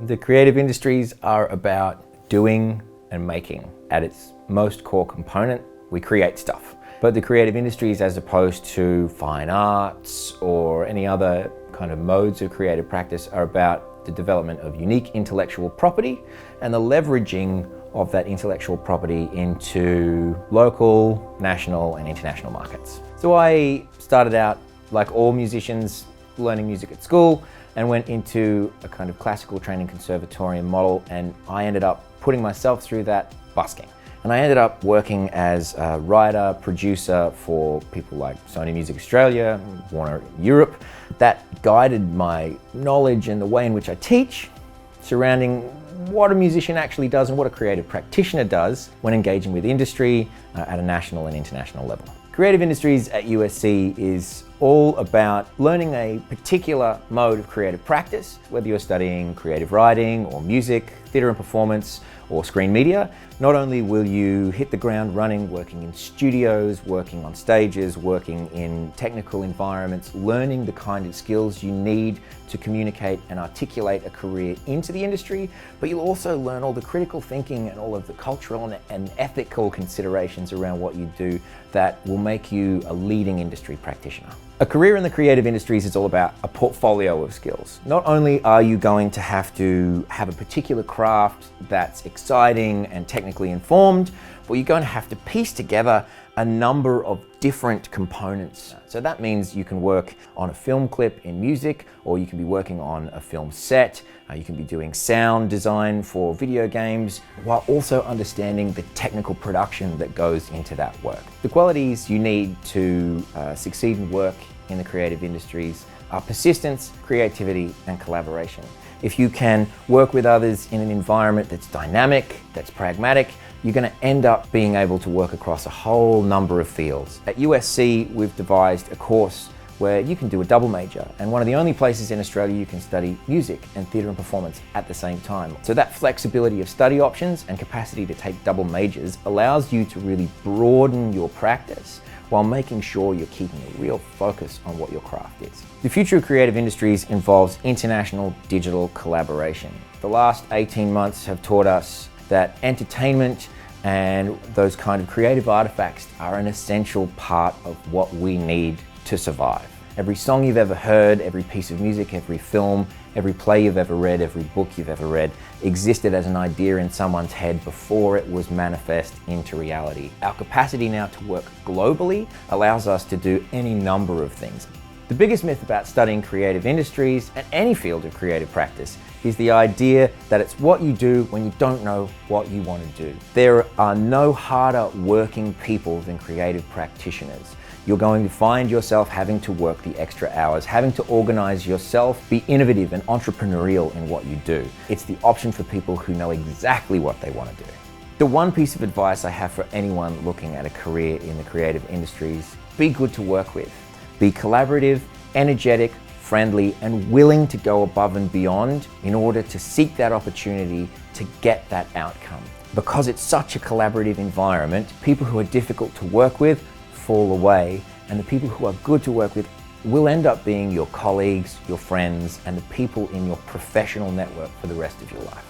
The creative industries are about doing and making. At its most core component, we create stuff. But the creative industries, as opposed to fine arts or any other kind of modes of creative practice, are about the development of unique intellectual property and the leveraging of that intellectual property into local, national, and international markets. So I started out, like all musicians, learning music at school, and went into a kind of classical training conservatorium model, and I ended up putting myself through that busking. And I ended up working as a writer, producer for people like Sony Music Australia, Warner Europe. That guided my knowledge and the way in which I teach surrounding what a musician actually does and what a creative practitioner does when engaging with industry at a national and international level. Creative industries at USC is all about learning a particular mode of creative practice, whether you're studying creative writing or music, theatre and performance, or screen media. Not only will you hit the ground running, working in studios, working on stages, working in technical environments, learning the kind of skills you need to communicate and articulate a career into the industry, but you'll also learn all the critical thinking and all of the cultural and ethical considerations around what you do that will make you a leading industry practitioner. A career in the creative industries is all about a portfolio of skills. Not only are you going to have a particular craft that's exciting and technically informed, but you're going to have to piece together a number of different components. So that means you can work on a film clip in music, or you can be working on a film set, you can be doing sound design for video games, while also understanding the technical production that goes into that work. The qualities you need to succeed in work in the creative industries are persistence, creativity, and collaboration. If you can work with others in an environment that's dynamic, that's pragmatic, you're going to end up being able to work across a whole number of fields. At USC, we've devised a course where you can do a double major, and one of the only places in Australia you can study music and theatre and performance at the same time. So that flexibility of study options and capacity to take double majors allows you to really broaden your practice while making sure you're keeping a real focus on what your craft is. The future of creative industries involves international digital collaboration. The last 18 months have taught us that entertainment and those kind of creative artifacts are an essential part of what we need to survive. Every song you've ever heard, every piece of music, every film, every play you've ever read, every book you've ever read existed as an idea in someone's head before it was manifest into reality. Our capacity now to work globally allows us to do any number of things. The biggest myth about studying creative industries and any field of creative practice is the idea that it's what you do when you don't know what you want to do. There are no harder working people than creative practitioners. You're going to find yourself having to work the extra hours, having to organize yourself, be innovative and entrepreneurial in what you do. It's the option for people who know exactly what they want to do. The one piece of advice I have for anyone looking at a career in the creative industries: be good to work with. Be collaborative, energetic, friendly, and willing to go above and beyond in order to seek that opportunity to get that outcome. Because it's such a collaborative environment, people who are difficult to work with fall away, and the people who are good to work with will end up being your colleagues, your friends, and the people in your professional network for the rest of your life.